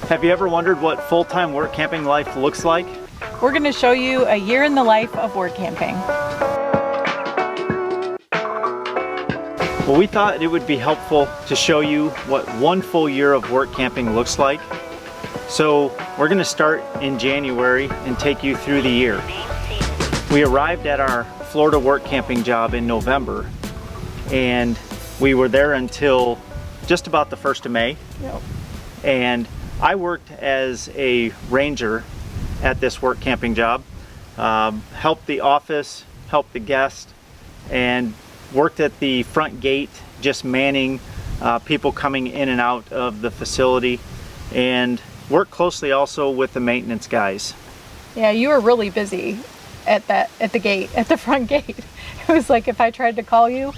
Have you ever wondered what full-time work camping life looks like? We're going to show you a year in the life of work camping. Well, we thought it would be helpful to show you what one full year of work camping looks like. So we're going to start in January and take you through the year. We arrived at our Florida work camping job in November, and we were there until just about the 1st of May. Yep. And I worked as a ranger at this work camping job, helped the office, helped the guest, and worked at the front gate, just manning people coming in and out of the facility, and worked closely also with the maintenance guys. Yeah, you were really busy at the front gate. It was like if I tried to call you,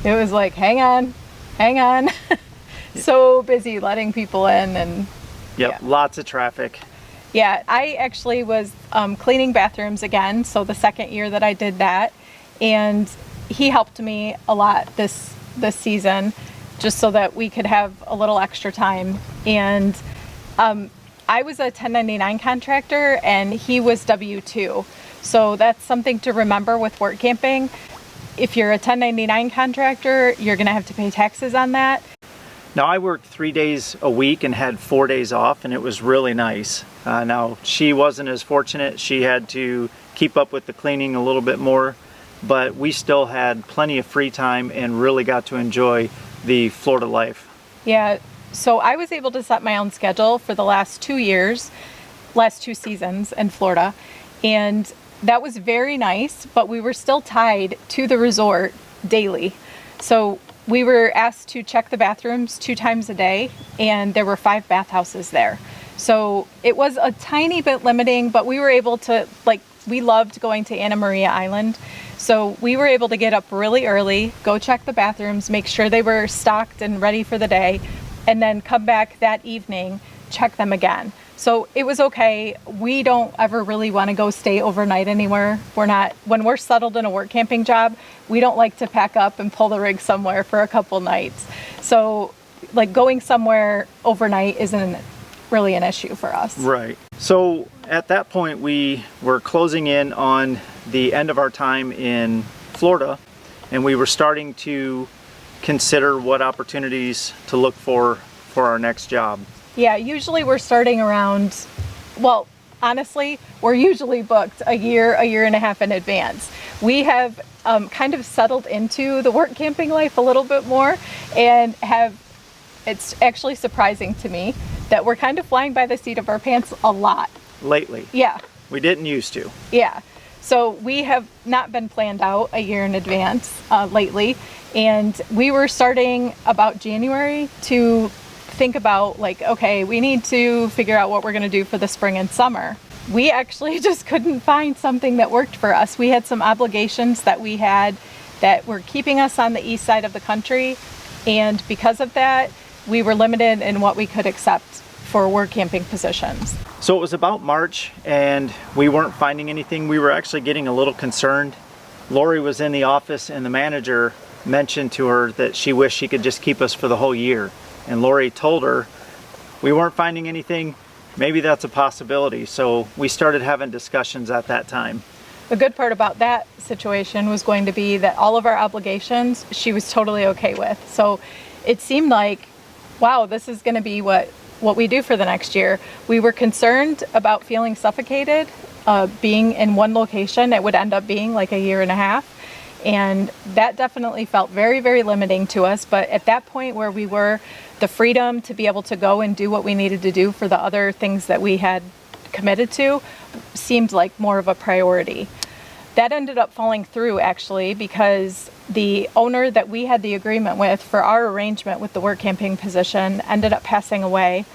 it was like, hang on. So busy letting people in. And Yep, yeah. Lots of traffic. Yeah, I actually was cleaning bathrooms again, so the second year that I did that, and he helped me a lot this season, just so that we could have a little extra time. And I was a 1099 contractor, and he was W-2, so that's something to remember with work camping. If you're a 1099 contractor, you're going to have to pay taxes on that. Now, I worked 3 days a week and had 4 days off, and it was really nice. Now, she wasn't as fortunate. She had to keep up with the cleaning a little bit more, but we still had plenty of free time and really got to enjoy the Florida life. Yeah, so I was able to set my own schedule for the last 2 seasons in Florida, and that was very nice, but we were still tied to the resort daily. So we were asked to check the bathrooms 2 times a day, and there were 5 bathhouses there. So it was a tiny bit limiting, but we were able to, we loved going to Anna Maria Island. So we were able to get up really early, go check the bathrooms, make sure they were stocked and ready for the day, and then come back that evening, check them again. So it was okay. We don't ever really want to go stay overnight anywhere. When we're settled in a work camping job, we don't like to pack up and pull the rig somewhere for a couple nights. So going somewhere overnight isn't really an issue for us. Right. So at that point, we were closing in on the end of our time in Florida, and we were starting to consider what opportunities to look for our next job. Yeah, usually we're starting around, well, honestly, we're usually booked a year and a half in advance. We have kind of settled into the work camping life a little bit more, and it's actually surprising to me that we're kind of flying by the seat of our pants a lot. Lately. Yeah. We didn't used to. Yeah. So we have not been planned out a year in advance lately, and we were starting about January to think about okay, we need to figure out what we're going to do for the spring and summer. We actually just couldn't find something that worked for us. We had some obligations that we had that were keeping us on the east side of the country, and because of that, we were limited in what we could accept for work camping positions. So it was about March, and we weren't finding anything. We were actually getting a little concerned. Laurie was in the office, and the manager mentioned to her that she wished she could just keep us for the whole year. And Laurie told her we weren't finding anything, maybe that's a possibility. So we started having discussions at that time. The good part about that situation was going to be that all of our obligations she was totally okay with. So it seemed like, wow, this is going to be what we do for the next year. We were concerned about feeling suffocated, being in one location. It would end up being like a year and a half. And that definitely felt very, very limiting to us. But at that point where we were, the freedom to be able to go and do what we needed to do for the other things that we had committed to seemed like more of a priority. That ended up falling through, actually, because the owner that we had the agreement with for our arrangement with the work camping position ended up passing away.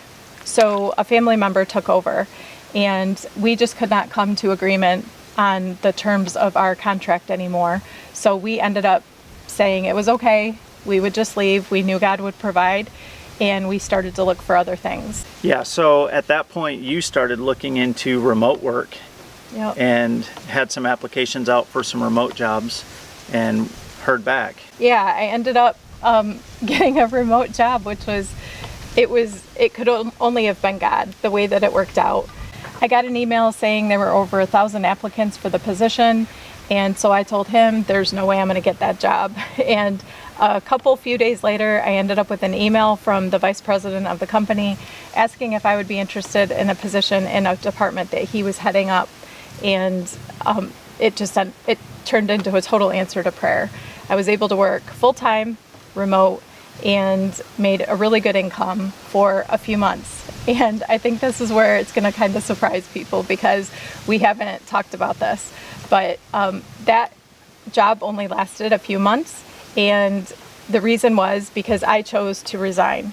So a family member took over, and we just could not come to agreement on the terms of our contract anymore. So we ended up saying it was okay, we would just leave, we knew God would provide, and we started to look for other things. Yeah, so at that point you started looking into remote work. Yep. And had some applications out for some remote jobs and heard back. Yeah, I ended up getting a remote job, which was it could only have been God, the way that it worked out. I got an email saying there were over 1,000 applicants for the position, and so I told him there's no way I'm going to get that job. And a few days later, I ended up with an email from the vice president of the company asking if I would be interested in a position in a department that he was heading up. And it turned into a total answer to prayer. I was able to work full-time, remote, and made a really good income for a few months. And I think this is where it's going to kind of surprise people because we haven't talked about this. But that job only lasted a few months, and the reason was because I chose to resign.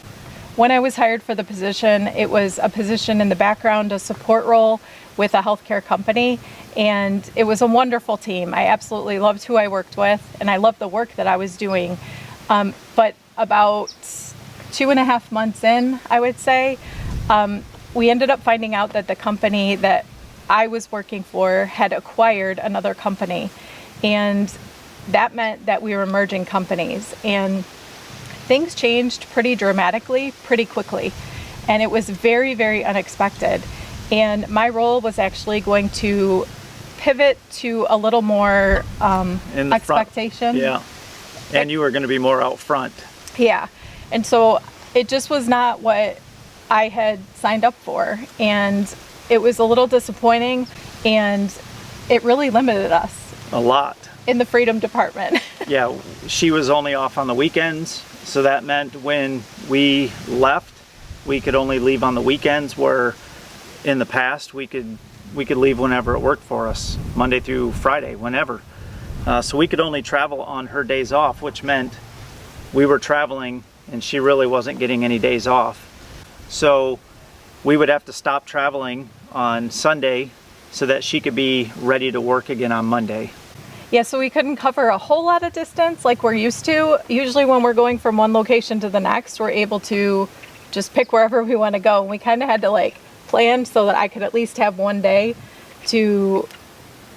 When I was hired for the position, it was a position in the background, a support role with a healthcare company, and it was a wonderful team. I absolutely loved who I worked with, and I loved the work that I was doing. But about 2.5 months in, I would say, we ended up finding out that the company that I was working for had acquired another company, and that meant that we were merging companies, and things changed pretty dramatically, pretty quickly, and it was very, very unexpected. And my role was actually going to pivot to a little more in the expectation. Front. Yeah, and you were going to be more out front. Yeah, and so it just was not what I had signed up for, and it was a little disappointing, and it really limited us A lot. in the freedom department. Yeah, she was only off on the weekends, so that meant when we left, we could only leave on the weekends, where in the past we could leave whenever it worked for us, Monday through Friday, whenever. So we could only travel on her days off, which meant we were traveling and she really wasn't getting any days off. So we would have to stop traveling on Sunday so that she could be ready to work again on Monday. Yeah, so we couldn't cover a whole lot of distance like we're used to. Usually when we're going from one location to the next, we're able to just pick wherever we want to go. And we kind of had to plan so that I could at least have one day to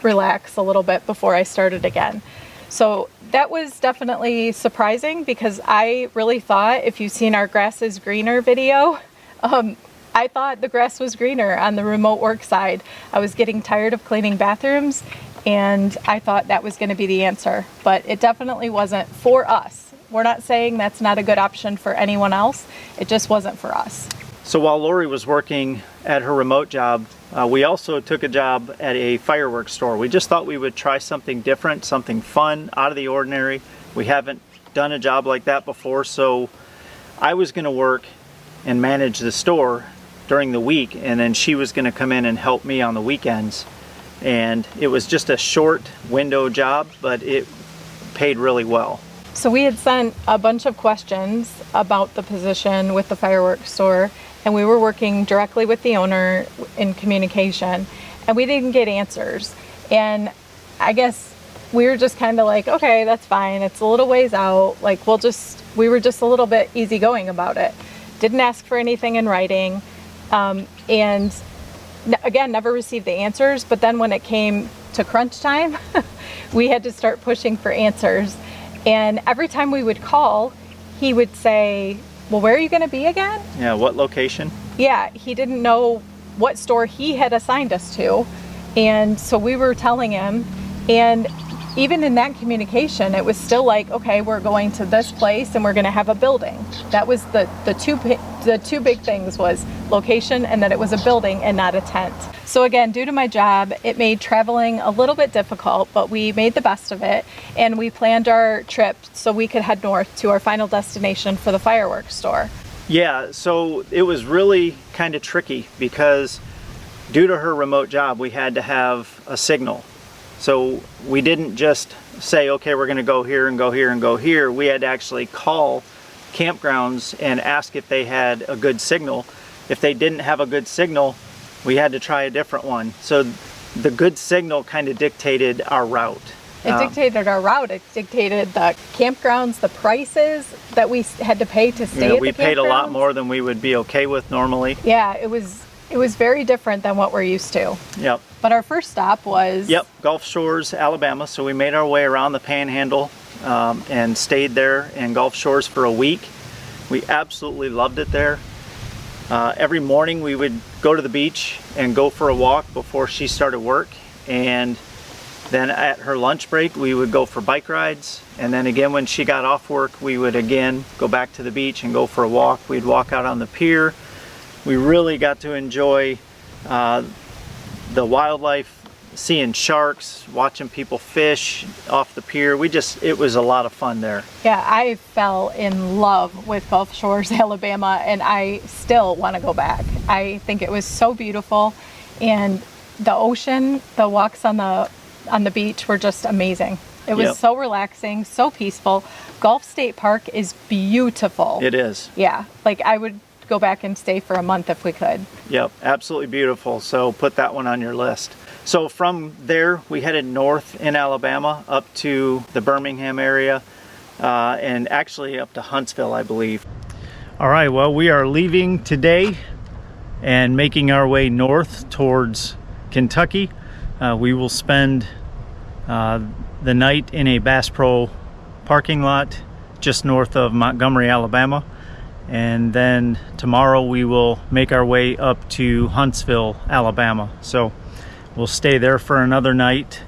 relax a little bit before I started again. So that was definitely surprising because I really thought, if you've seen our grass is greener video, I thought the grass was greener on the remote work side. I was getting tired of cleaning bathrooms, and I thought that was going to be the answer, but it definitely wasn't for us. We're not saying that's not a good option for anyone else. It just wasn't for us. So while Laurie was working at her remote job, we also took a job at a fireworks store. We just thought we would try something different, something fun, out of the ordinary. We haven't done a job like that before, so I was going to work and manage the store during the week, and then she was going to come in and help me on the weekends. And it was just a short window job, but it paid really well. So we had sent a bunch of questions about the position with the fireworks store, and we were working directly with the owner in communication, and we didn't get answers. And I guess we were just kind of like, okay, that's fine. It's a little ways out. We were just a little bit easygoing about it. Didn't ask for anything in writing. And again, never received the answers. But then when it came to crunch time, we had to start pushing for answers. And every time we would call, he would say, well, where are you going to be again? Yeah, what location? Yeah, he didn't know what store he had assigned us to. And so we were telling him, and even in that communication, it was still like, okay, we're going to this place and we're going to have a building. That was the two big things, was location and that it was a building and not a tent. So again, due to my job, it made traveling a little bit difficult, but we made the best of it, and we planned our trip so we could head north to our final destination for the fireworks store. Yeah, so it was really kind of tricky because due to her remote job, we had to have a signal. So we didn't just say, okay, we're going to go here and go here and go here. We had to actually call campgrounds and ask if they had a good signal. If they didn't have a good signal, we had to try a different one. So the good signal kind of dictated our route. It dictated our route. It dictated the campgrounds, the prices that we had to pay to stay at the we paid a lot campgrounds. more than we would be okay with normally. Yeah, it was very different than what we're used to. Yep. But our first stop was... Yep, Gulf Shores, Alabama. So we made our way around the Panhandle and stayed there in Gulf Shores for a week. We absolutely loved it there. Every morning we would go to the beach and go for a walk before she started work, and then at her lunch break we would go for bike rides, and then again when she got off work we would again go back to the beach and go for a walk. We'd walk out on the pier. We really got to enjoy the wildlife, seeing sharks, watching people fish off the pier. It was a lot of fun there. Yeah, I fell in love with Gulf Shores, Alabama, and I still want to go back. I think it was so beautiful, and the ocean, the walks on the beach were just amazing. It was Yep. so relaxing, so peaceful. Gulf State Park is beautiful. It is. Yeah, like I would go back and stay for a month if we could. Yep, absolutely beautiful. So put that one on your list. So from there, we headed north in Alabama up to the Birmingham area, and actually up to Huntsville, I believe. All right, well, we are leaving today and making our way north towards Kentucky. We will spend the night in a Bass Pro parking lot just north of Montgomery, Alabama. And then tomorrow we will make our way up to Huntsville, Alabama. So we'll stay there for another night,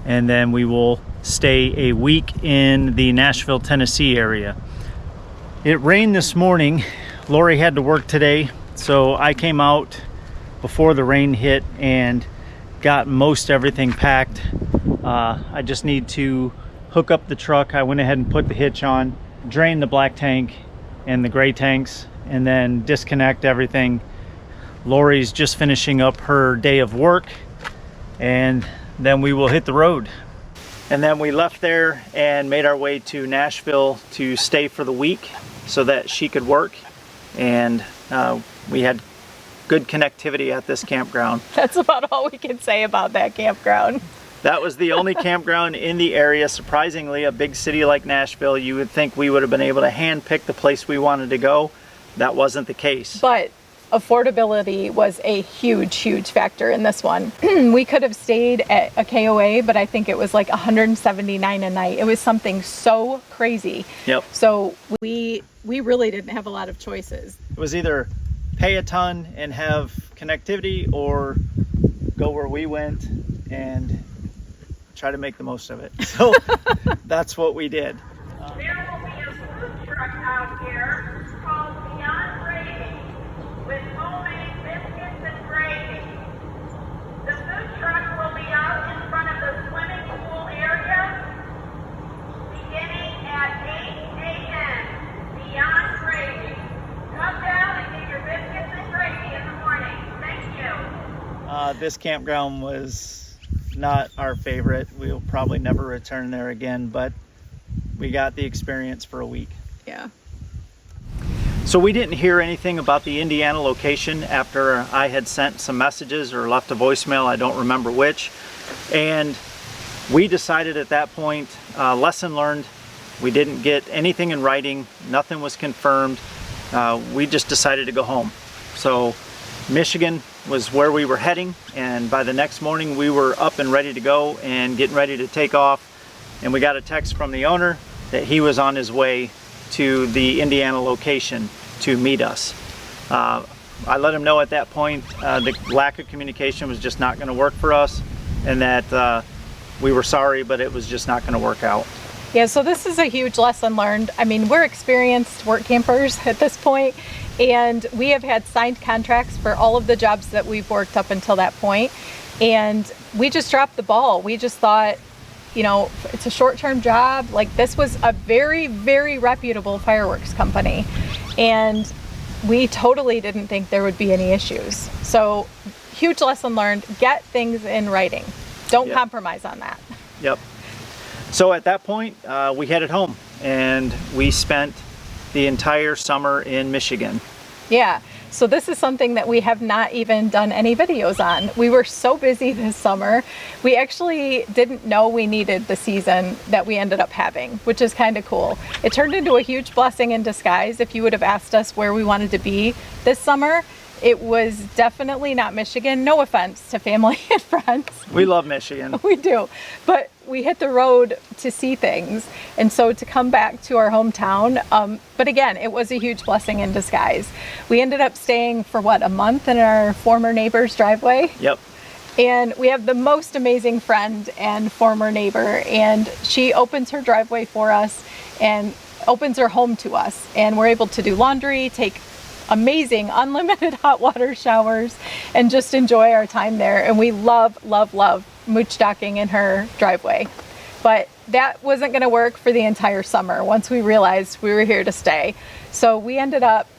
and then we will stay a week in the Nashville, Tennessee area. It rained this morning. Laurie had to work today, so I came out before the rain hit and got most everything packed. I just need to hook up the truck. I went ahead and put the hitch on, drain the black tank and the gray tanks, and then disconnect everything. Laurie's just finishing up her day of work, and then we will hit the road. And then we left there and made our way to Nashville to stay for the week so that she could work, and we had good connectivity at this campground. That's about all we can say about that campground. That was the only campground in the area. Surprisingly, a big city like Nashville, you would think we would have been able to hand-pick the place we wanted to go. That wasn't the case. But affordability was a huge, huge factor in this one. We could have stayed at a KOA, but I think it was like $179 a night. It was something so crazy. Yep. So we really didn't have a lot of choices. It was either pay a ton and have connectivity, or go where we went and try to make the most of it. So that's what we did. There will be a food truck out here called Beyond Gravy with homemade biscuits and gravy. The food truck will be out in front of the swimming pool area beginning at 8 a.m. Beyond Gravy. Come down and get your biscuits and gravy in the morning. Thank you. This campground was not our favorite. We'll probably never return there again, but we got the experience for a week. Yeah. So we didn't hear anything about the Indiana location after I had sent some messages or left a voicemail, I don't remember which. And we decided at that point, lesson learned. We didn't get anything in writing, nothing was confirmed. We just decided to go home. So Michigan was where we were heading, and by the next morning we were up and ready to go and getting ready to take off, and we got a text from the owner that he was on his way to the Indiana location to meet us. I let him know at that point the lack of communication was just not going to work for us, and that we were sorry, but it was just not going to work out. Yeah, so this is a huge lesson learned. I mean, we're experienced work campers at this point, and we have had signed contracts for all of the jobs that we've worked up until that point, and we just dropped the ball. We just thought, you know, it's a short-term job. Like, this was a very, very reputable fireworks company, and we totally didn't think there would be any issues. So, huge lesson learned. Get things in writing. Don't Yep. compromise on that. Yep. So at that point, we headed home, and we spent the entire summer in Michigan. Yeah, so this is something that we have not even done any videos on. We were so busy this summer. We actually didn't know we needed the season that we ended up having, which is kind of cool. It turned into a huge blessing in disguise. If you would have asked us where we wanted to be this summer, it was definitely not Michigan. No offense to family and friends. We love Michigan. We do. But we hit the road to see things. And so to come back to our hometown, but again, it was a huge blessing in disguise. We ended up staying for a month in our former neighbor's driveway. Yep. And we have the most amazing friend and former neighbor, and she opens her driveway for us and opens her home to us. And we're able to do laundry, take amazing unlimited hot water showers, and just enjoy our time there. And we love, love, love mooch docking in her driveway. But that wasn't going to work for the entire summer once we realized we were here to stay. So we ended up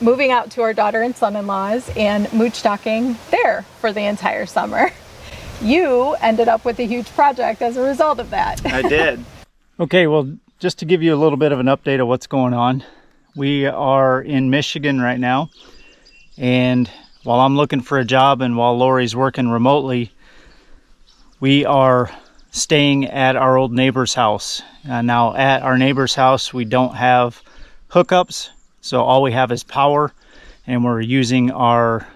moving out to our daughter and son-in-laws and mooch docking there for the entire summer. You ended up with a huge project as a result of that. I did. Okay, well, just to give you a little bit of an update of what's going on. We are in Michigan right now, and while I'm looking for a job and while Laurie's working remotely, we are staying at our old neighbor's house. Now at our neighbor's house, we don't have hookups, so all we have is power, and we're using our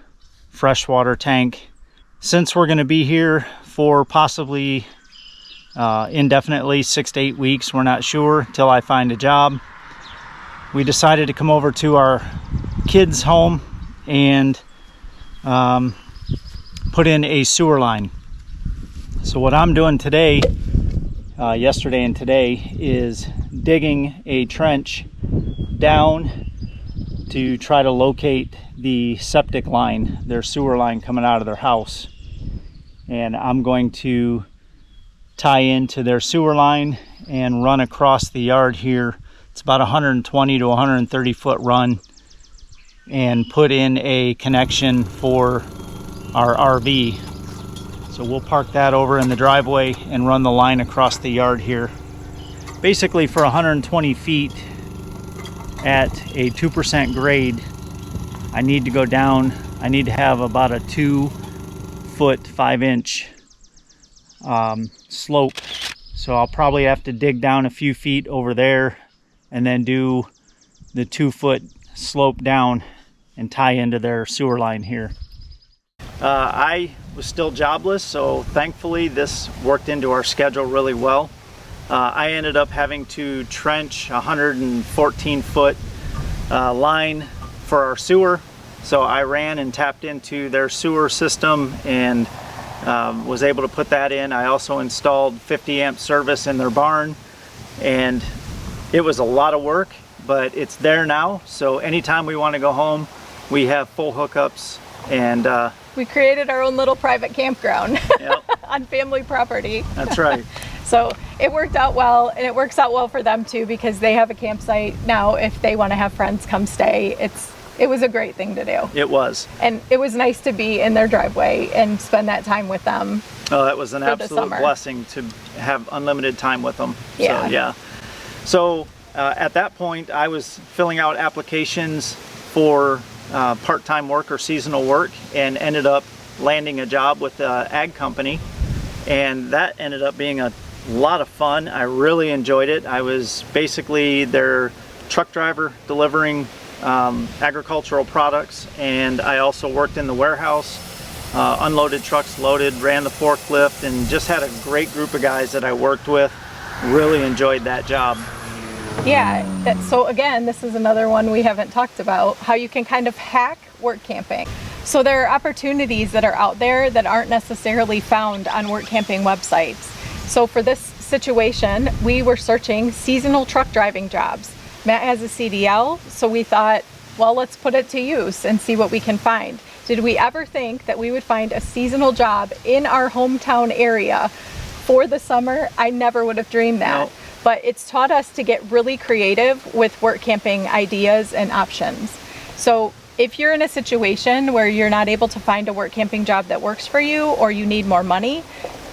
freshwater tank. Since we're going to be here for possibly indefinitely 6 to 8 weeks, we're not sure till I find a job, we decided to come over to our kids' home and put in a sewer line. So what I'm doing today, yesterday and today, is digging a trench down to try to locate the septic line, their sewer line coming out of their house. And I'm going to tie into their sewer line and run across the yard here. It's about 120 to 130 foot run, and put in a connection for our RV. So we'll park that over in the driveway and run the line across the yard here. Basically for 120 feet at a 2% grade, I need to go down. I need to have about a 2 foot 5 inch slope. So I'll probably have to dig down a few feet over there and then do the 2 foot slope down and tie into their sewer line here. I was still jobless, so thankfully this worked into our schedule really well. I ended up having to trench 114 foot line for our sewer. So I ran and tapped into their sewer system and was able to put that in. I also installed 50 amp service in their barn, and it was a lot of work, but it's there now. So anytime we want to go home, we have full hookups, and we created our own little private campground. Yep. On family property. That's right. So it worked out well, and it works out well for them too, because they have a campsite now. If they want to have friends come stay, it was a great thing to do. It was. And it was nice to be in their driveway and spend that time with them. Oh, that was an absolute blessing to have unlimited time with them. Yeah. So, yeah. So at that point, I was filling out applications for part-time work or seasonal work, and ended up landing a job with an ag company, and that ended up being a lot of fun. I really enjoyed it. I was basically their truck driver delivering agricultural products, and I also worked in the warehouse, unloaded trucks, loaded, ran the forklift, and just had a great group of guys that I worked with. Really enjoyed that job. Yeah, so again, this is another one we haven't talked about, how you can kind of hack work camping. So there are opportunities that are out there that aren't necessarily found on work camping websites. So for this situation, we were searching seasonal truck driving jobs. Matt has a CDL, so we thought, well, let's put it to use and see what we can find. Did we ever think that we would find a seasonal job in our hometown area for the summer? I never would have dreamed that. Nope. But it's taught us to get really creative with work camping ideas and options. So if you're in a situation where you're not able to find a work camping job that works for you, or you need more money,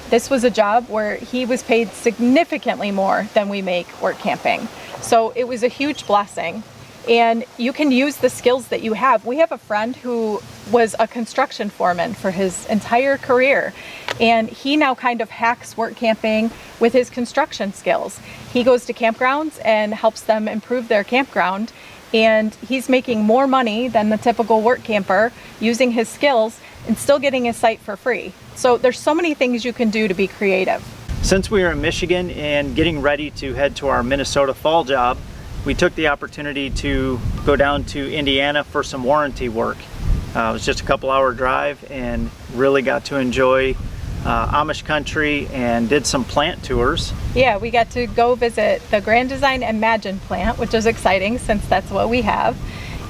this was a job where he was paid significantly more than we make work camping. So it was a huge blessing. And you can use the skills that you have. We have a friend who was a construction foreman for his entire career, and he now kind of hacks work camping with his construction skills. He goes to campgrounds and helps them improve their campground, and he's making more money than the typical work camper using his skills and still getting his site for free. So there's so many things you can do to be creative. Since we were in Michigan and getting ready to head to our Minnesota fall job, we took the opportunity to go down to Indiana for some warranty work. It was just a couple-hour drive and really got to enjoy Amish country and did some plant tours. Yeah, we got to go visit the Grand Design Imagine plant, which is exciting since that's what we have.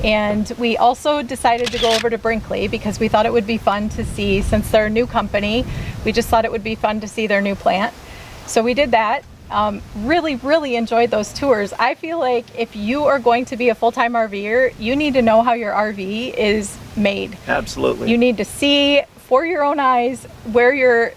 And we also decided to go over to Brinkley because we thought it would be fun to see, since they're a new company, we just thought it would be fun to see their new plant. So we did that. Really enjoyed those tours. I feel like if you are going to be a full-time RVer, you need to know how your RV is made. Absolutely. You need to see for your own eyes where your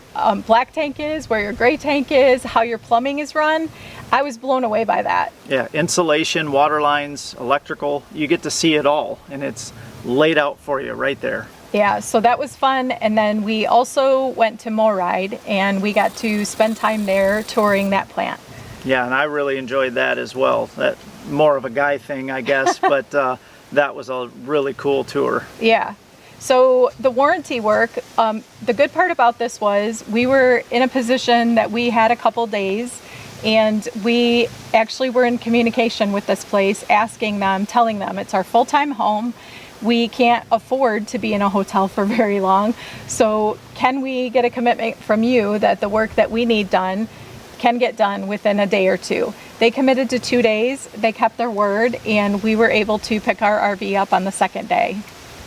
black tank is, where your gray tank is, how your plumbing is run. I was blown away by that. Yeah, insulation, water lines, electrical, you get to see it all, and it's laid out for you right there. Yeah, so that was fun. And then we also went to Moride and we got to spend time there touring that plant. Yeah, and I really enjoyed that as well. That more of a guy thing, I guess, but that was a really cool tour. Yeah. So the warranty work, the good part about this was we were in a position that we had a couple days, and we actually were in communication with this place, asking them, telling them it's our full-time home. We can't afford to be in a hotel for very long. So can we get a commitment from you that the work that we need done can get done within a day or two? They committed to 2 days, they kept their word, and we were able to pick our RV up on the second day.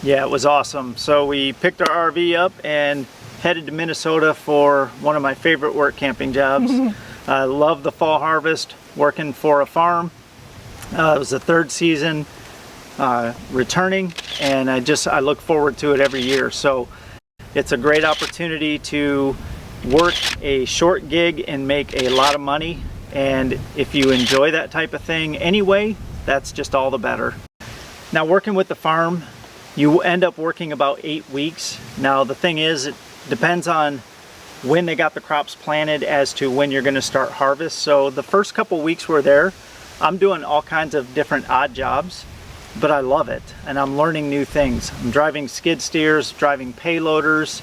Yeah, it was awesome. So we picked our RV up and headed to Minnesota for one of my favorite work camping jobs. I love the fall harvest, working for a farm. It was the third season returning, and I look forward to it every year. So it's a great opportunity to work a short gig and make a lot of money. And if you enjoy that type of thing anyway, that's just all the better. Now, working with the farm, you end up working about 8 weeks. Now, the thing is, it depends on when they got the crops planted as to when you're going to start harvest. So the first couple weeks we're there, I'm doing all kinds of different odd jobs, but I love it, and I'm learning new things. I'm driving skid steers, driving payloaders,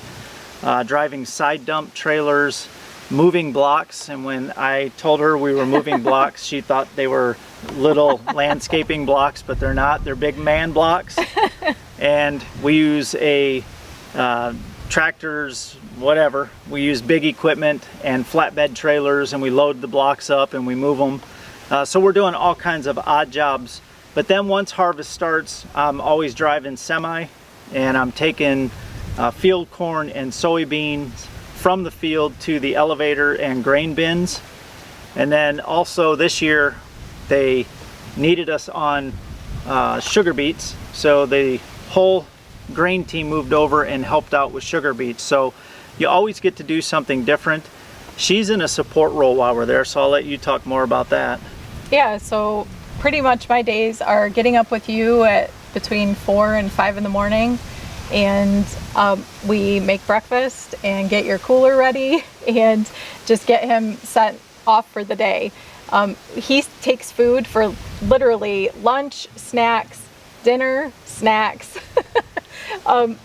driving side dump trailers, moving blocks. And when I told her we were moving blocks, she thought they were little landscaping blocks, but they're not. They're big man blocks. And we use tractors, whatever. We use big equipment and flatbed trailers, and we load the blocks up and we move them. So we're doing all kinds of odd jobs. But then once harvest starts, I'm always driving semi, and I'm taking field corn and soybeans from the field to the elevator and grain bins. And then also this year, they needed us on sugar beets, so the whole grain team moved over and helped out with sugar beets. So you always get to do something different. She's in a support role while we're there, so I'll let you talk more about that. Yeah, so pretty much my days are getting up with you at between 4 and 5 in the morning, and we make breakfast and get your cooler ready and just get him set off for the day. He takes food for literally lunch, snacks, dinner, snacks.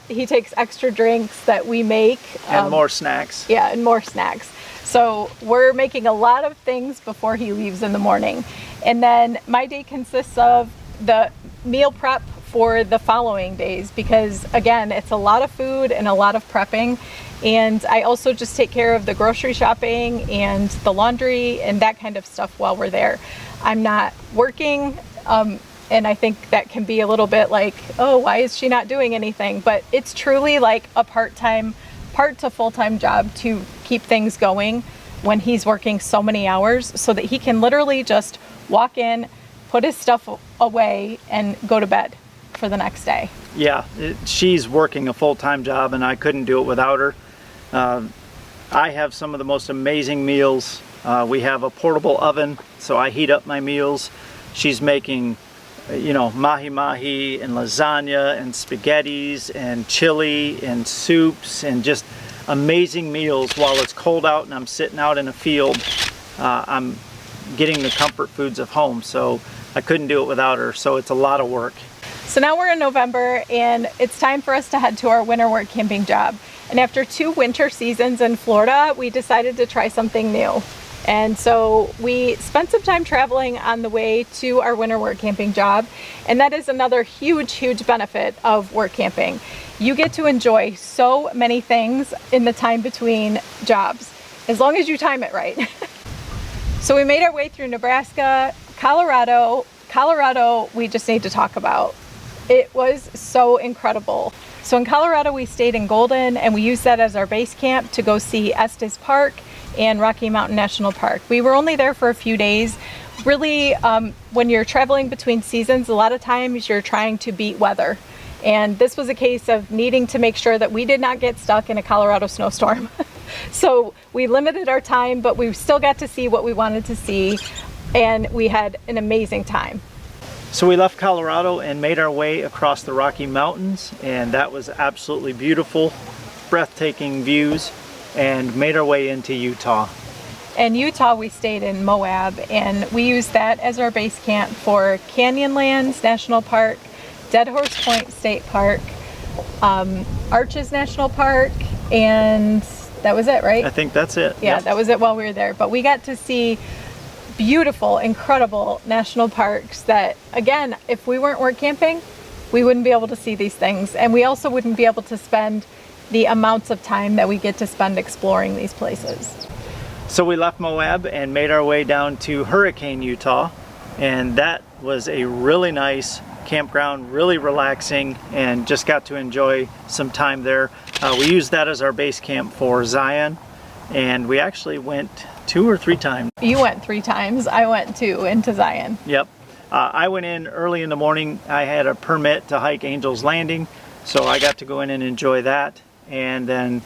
He takes extra drinks that we make. And more snacks. Yeah, and more snacks. So we're making a lot of things before he leaves in the morning. And then my day consists of the meal prep for the following days, because again, it's a lot of food and a lot of prepping. And I also just take care of the grocery shopping and the laundry and that kind of stuff while we're there. I'm not working, and I think that can be a little bit like, oh, why is she not doing anything? But it's truly like a part to full-time job to keep things going when he's working so many hours, so that he can literally just walk in, put his stuff away, and go to bed for the next day. Yeah, she's working a full-time job, and I couldn't do it without her. I have some of the most amazing meals. We have a portable oven, so I heat up my meals. She's making, mahi-mahi and lasagna and spaghettis and chili and soups and just amazing meals while it's cold out and I'm sitting out in a field. I'm getting the comfort foods of home, so I couldn't do it without her, so it's a lot of work. So now we're in November, and it's time for us to head to our winter work camping job. And after 2 winter seasons in Florida, we decided to try something new. And so we spent some time traveling on the way to our winter work camping job. And that is another huge benefit of work camping. You get to enjoy so many things in the time between jobs, as long as you time it right. So we made our way through Nebraska, Colorado. Colorado, we just need to talk about. It was so incredible. So in Colorado, we stayed in Golden, and we used that as our base camp to go see Estes Park and Rocky Mountain National Park. We were only there for a few days. Really, when you're traveling between seasons, a lot of times you're trying to beat weather. And this was a case of needing to make sure that we did not get stuck in a Colorado snowstorm. So we limited our time, but we still got to see what we wanted to see, and we had an amazing time. So we left Colorado and made our way across the Rocky Mountains, and that was absolutely beautiful, breathtaking views, and made our way into Utah. In Utah, we stayed in Moab, and we used that as our base camp for Canyonlands National Park, Dead Horse Point State Park, Arches National Park, and that was it, right? I think that's it. Yeah, Yep. that was it while we were there. But we got to see beautiful, incredible national parks that, again, if we weren't work camping, we wouldn't be able to see these things. And we also wouldn't be able to spend the amounts of time that we get to spend exploring these places. So we left Moab and made our way down to Hurricane, Utah, and that was a really nice campground, really relaxing, and just got to enjoy some time there. We used that as our base camp for Zion, and we actually went 2 or 3 times. You went 3 times, I went 2 into Zion. Yep. I went in early in the morning. I had a permit to hike Angel's Landing, so I got to go in and enjoy that, and then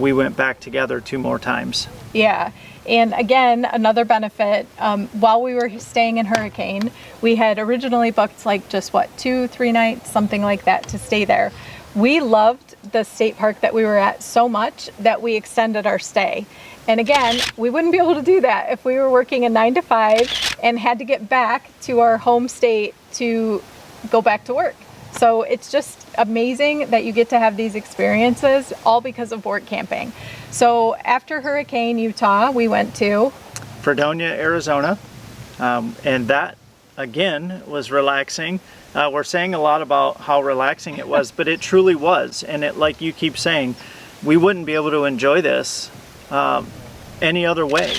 we went back together 2 more times. Yeah, and again, another benefit, while we were staying in Hurricane, we had originally booked like just 2-3 nights, something like that, to stay there. We loved the state park that we were at so much that we extended our stay. And again, we wouldn't be able to do that if we were working a 9 to 5 and had to get back to our home state to go back to work. So it's just amazing that you get to have these experiences all because of work camping. So after Hurricane, Utah, we went to Fredonia, Arizona, and that again was relaxing. We're saying a lot about how relaxing it was, but it truly was. And it, like you keep saying, we wouldn't be able to enjoy this any other way.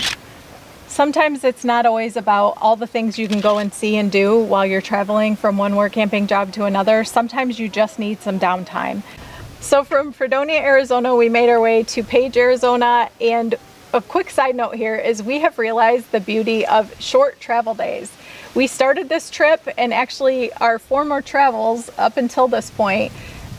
Sometimes it's not always about all the things you can go and see and do while you're traveling from one work camping job to another. Sometimes you just need some downtime. So from Fredonia, Arizona, we made our way to Page, Arizona. And a quick side note here is we have realized the beauty of short travel days. We started this trip, and actually our former travels up until this point,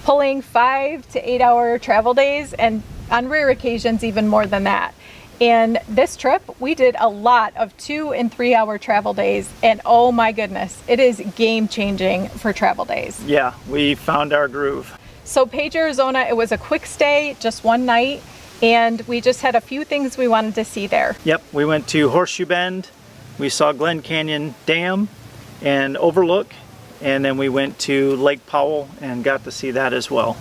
pulling 5 to 8 hour travel days, and on rare occasions even more than that. And this trip, we did a lot of 2 and 3 hour travel days, and oh my goodness, it is game changing for travel days. Yeah, we found our groove. So Page, Arizona, it was a quick stay, just 1 night, and we just had a few things we wanted to see there. Yep, we went to Horseshoe Bend, we saw Glen Canyon Dam and Overlook, and then we went to Lake Powell and got to see that as well.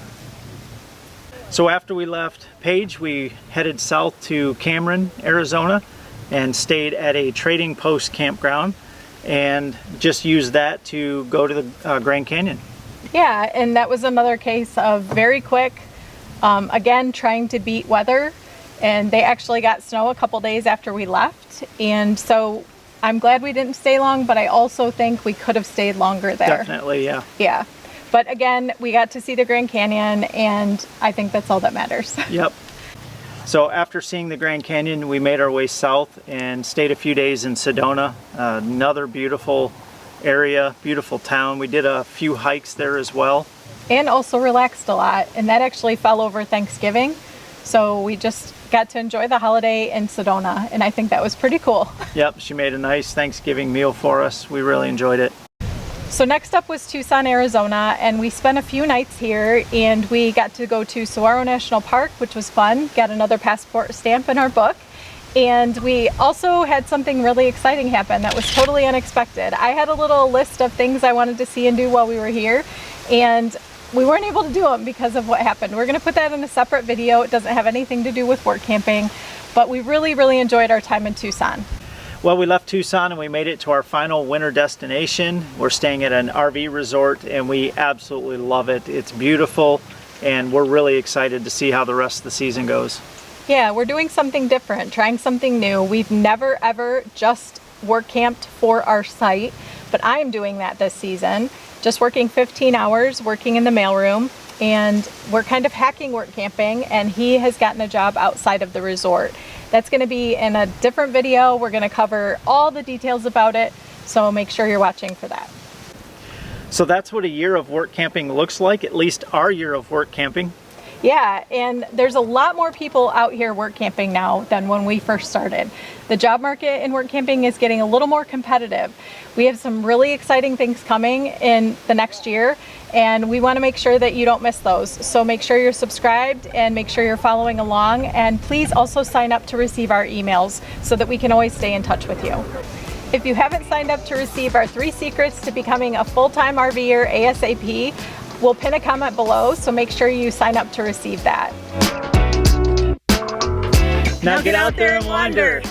So after we left Page, we headed south to Cameron, Arizona, and stayed at a trading post campground and just used that to go to the Grand Canyon. Yeah, and that was another case of very quick, again, trying to beat weather. And they actually got snow a couple days after we left. And so I'm glad we didn't stay long, but I also think we could have stayed longer there. Definitely, yeah. Yeah. But again, we got to see the Grand Canyon, and I think that's all that matters. Yep. So after seeing the Grand Canyon, we made our way south and stayed a few days in Sedona, another beautiful area, beautiful town. We did a few hikes there as well. And also relaxed a lot, and that actually fell over Thanksgiving. So we just got to enjoy the holiday in Sedona, and I think that was pretty cool. Yep, she made a nice Thanksgiving meal for us. We really enjoyed it. So next up was Tucson, Arizona, and we spent a few nights here, and we got to go to Saguaro National Park, which was fun. Got another passport stamp in our book. And we also had something really exciting happen that was totally unexpected. I had a little list of things I wanted to see and do while we were here, and we weren't able to do them because of what happened. We're going to put that in a separate video. It doesn't have anything to do with work camping, but we really enjoyed our time in Tucson. Well, we left Tucson and we made it to our final winter destination. We're staying at an RV resort and we absolutely love it. It's beautiful and we're really excited to see how the rest of the season goes. Yeah, we're doing something different, trying something new. We've never ever just work camped for our site, but I am doing that this season. Just working 15 hours, working in the mailroom, and we're kind of hacking work camping, and he has gotten a job outside of the resort. That's going to be in a different video. We're going to cover all the details about it, so make sure you're watching for that. So that's what a year of work camping looks like, at least our year of work camping. Yeah, and there's a lot more people out here work camping now than when we first started. The job market in work camping is getting a little more competitive. We have some really exciting things coming in the next year, and we want to make sure that you don't miss those. So make sure you're subscribed and make sure you're following along, and please also sign up to receive our emails so that we can always stay in touch with you. If you haven't signed up to receive our 3 secrets to becoming a full-time RVer ASAP, we'll pin a comment below, so make sure you sign up to receive that. Now get out there and wander.